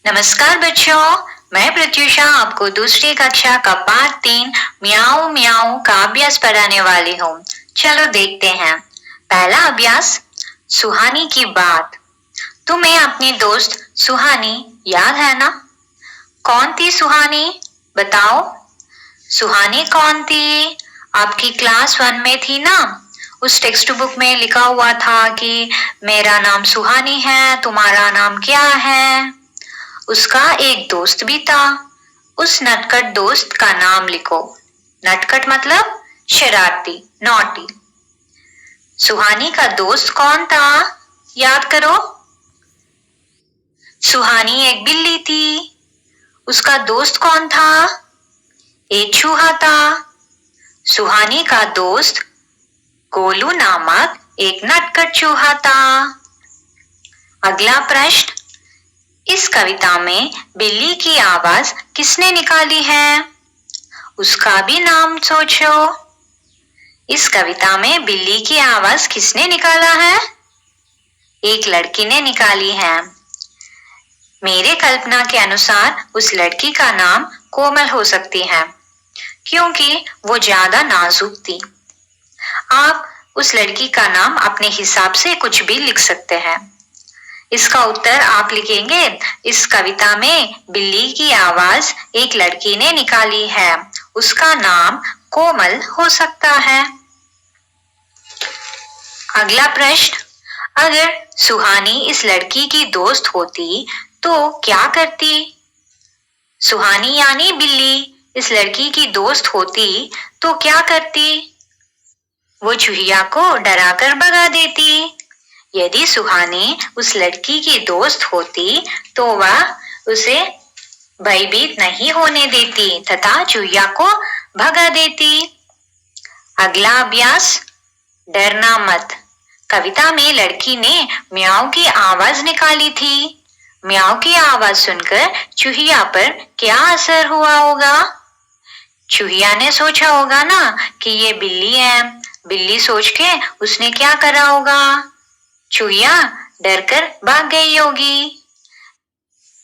नमस्कार बच्चों, मैं प्रत्युषा आपको दूसरी कक्षा का पाठ 3 म्याऊं म्याऊं का अभ्यास पढ़ाने वाली हूँ। चलो देखते हैं। पहला अभ्यास, सुहानी की बात। तुम्हें अपनी दोस्त सुहानी याद है ना? कौन थी सुहानी? बताओ। सुहानी कौन थी? आपकी क्लास 1 में थी ना? उस टेक्स्ट बुक में लिखा हुआ था कि मेरा नाम सुहानी है, तुम्हारा नाम क्या है? उसका एक दोस्त भी था। उस नटखट दोस्त का नाम लिखो। नटखट मतलब शरारती, नॉटी। सुहानी का दोस्त कौन था? याद करो। सुहानी एक बिल्ली थी। उसका दोस्त कौन था? एक चूहा था। सुहानी का दोस्त गोलू नामक एक नटखट चूहा था। अगला प्रश्न, इस कविता में बिल्ली की आवाज किसने निकाली है? उसका भी नाम सोचो। इस कविता में बिल्ली की आवाज किसने निकाला है? एक लड़की ने निकाली है। मेरे कल्पना के अनुसार उस लड़की का नाम कोमल हो सकती है, क्योंकि वो ज्यादा नाजुक थी। आप उस लड़की का नाम अपने हिसाब से कुछ भी लिख सकते हैं। इसका उत्तर आप लिखेंगे, इस कविता में बिल्ली की आवाज एक लड़की ने निकाली है, उसका नाम कोमल हो सकता है। अगला प्रश्न, अगर सुहानी इस लड़की की दोस्त होती तो क्या करती? सुहानी यानी बिल्ली इस लड़की की दोस्त होती तो क्या करती? वो चूहिया को डराकर भगा देती। यदि सुहानी उस लड़की की दोस्त होती तो वह उसे भयभीत नहीं होने देती तथा चूहिया को भगा देती। अगला अभ्यास, डरना मत। कविता में लड़की ने म्याऊं की आवाज निकाली थी। म्याऊं की आवाज सुनकर चूहिया पर क्या असर हुआ होगा? चूहिया ने सोचा होगा ना कि ये बिल्ली है। बिल्ली सोच के उसने क्या करा होगा? चूहिया डरकर भाग गई होगी।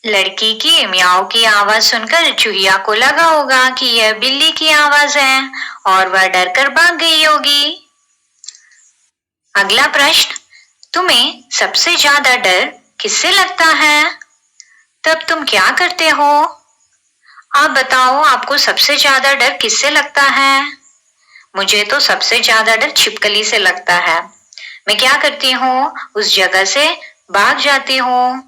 लड़की की म्याऊं की आवाज सुनकर चूहिया को लगा होगा कि यह बिल्ली की आवाज है और वह डरकर भाग गई होगी। अगला प्रश्न, तुम्हें सबसे ज्यादा डर किससे लगता है? तब तुम क्या करते हो? आप बताओ, आपको सबसे ज्यादा डर किससे लगता है? मुझे तो सबसे ज्यादा डर छिपकली से लगता है। मैं क्या करती हूँ, उस जगह से भाग जाती हूँ।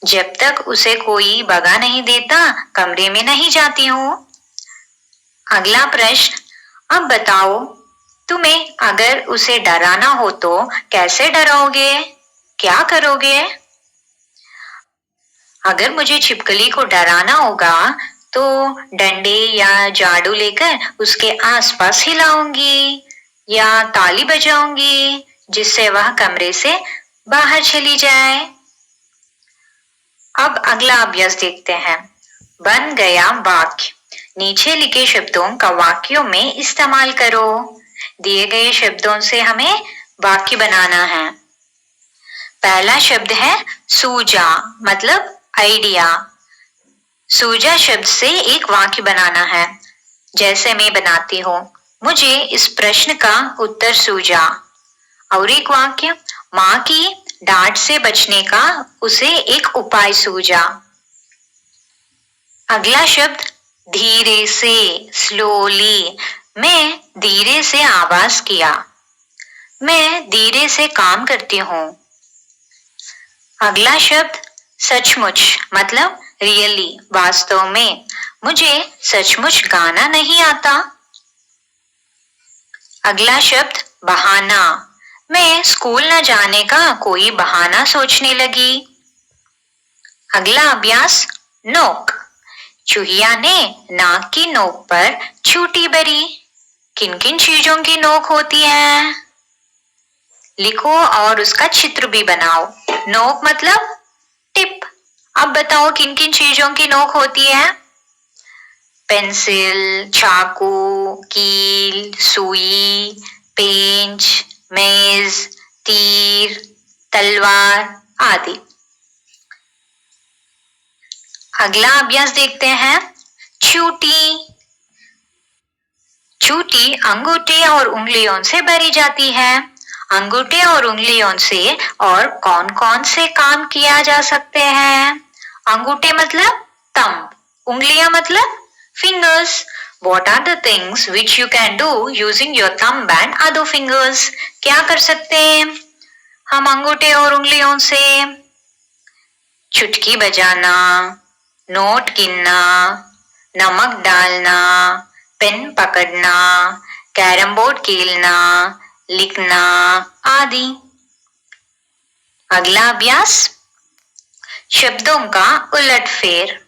जब तक उसे कोई भगा नहीं देता, कमरे में नहीं जाती हूँ। अगला प्रश्न, अब बताओ, तुम्हें अगर उसे डराना हो तो कैसे डराओगे? क्या करोगे? अगर मुझे छिपकली को डराना होगा तो डंडे या झाड़ू लेकर उसके आसपास हिलाऊंगी या ताली बजाऊंगी जिससे वह कमरे से बाहर चली जाए। अब अगला अभ्यास देखते हैं। बन गया वाक्य। नीचे लिखे शब्दों का वाक्यों में इस्तेमाल करो। दिए गए शब्दों से हमें वाक्य बनाना है। पहला शब्द है सूझा, मतलब आइडिया। सूझा शब्द से एक वाक्य बनाना है। जैसे मैं बनाती हूँ, मुझे इस प्रश्न का उत्तर सूझा। और एक वाक्य, माँ की डांट से बचने का उसे एक उपाय सूझा। अगला शब्द धीरे से, स्लोली। मैं धीरे से आवाज किया। मैं धीरे से काम करती हूँ। अगला शब्द सचमुच, मतलब रियली, वास्तव में। मुझे सचमुच गाना नहीं आता। अगला शब्द बहाना। मैं स्कूल न जाने का कोई बहाना सोचने लगी। अगला अभ्यास नोक। चूहिया ने नाक की नोक पर चींटी भरी। किन किन चीजों की नोक होती है? लिखो और उसका चित्र भी बनाओ। नोक मतलब टिप। अब बताओ किन किन चीजों की नोक होती है? पेंसिल, चाकू, कील, सुई, पेंच, मेज, तीर, तलवार आदि। अगला अभ्यास देखते हैं। चूटी। चूटी अंगूठे और उंगलियों से भरी जाती है। अंगूठे और उंगलियों से और कौन कौन से काम किया जा सकते हैं? अंगूठे मतलब थंब, उंगलियां मतलब fingers. What are the things which you can do using your thumb and other fingers? क्या कर सकते हैं हम अंगूठे और उंगलियों से? चुटकी बजाना, नोट गिनना, नमक डालना, पेन पकड़ना, कैरम बोर्ड खेलना, लिखना आदि। अगला अभ्यास, शब्दों का उलटफेर।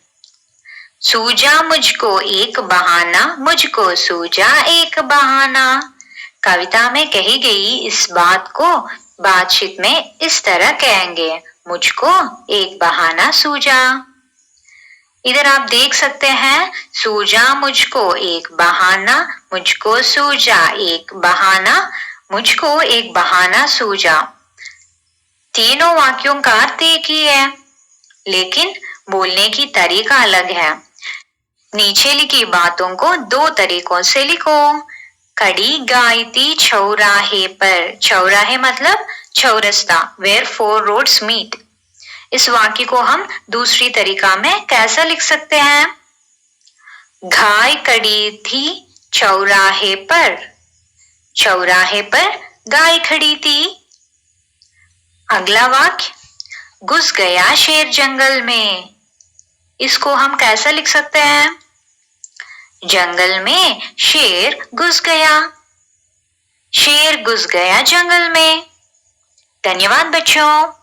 सूझा मुझको एक बहाना, मुझको सूझा एक बहाना। कविता में कही गई इस बात को बातचीत में इस तरह कहेंगे, मुझको एक बहाना सूझा। इधर आप देख सकते हैं, सूझा मुझको एक बहाना, मुझको सूझा एक बहाना, मुझको एक बहाना सूझा। तीनों वाक्यों का अर्थ एक ही है, लेकिन बोलने की तरीका अलग है। नीचे लिखी बातों को दो तरीकों से लिखो। खड़ी गाय थी चौराहे पर। चौराहे मतलब चौरस्ता, where four roads meet। इस वाक्य को हम दूसरी तरीका में कैसा लिख सकते हैं? गाय खड़ी थी चौराहे पर। चौराहे पर गाय खड़ी थी। अगला वाक्य, घुस गया शेर जंगल में। इसको हम कैसा लिख सकते हैं? जंगल में शेर घुस गया। शेर घुस गया जंगल में। धन्यवाद बच्चों।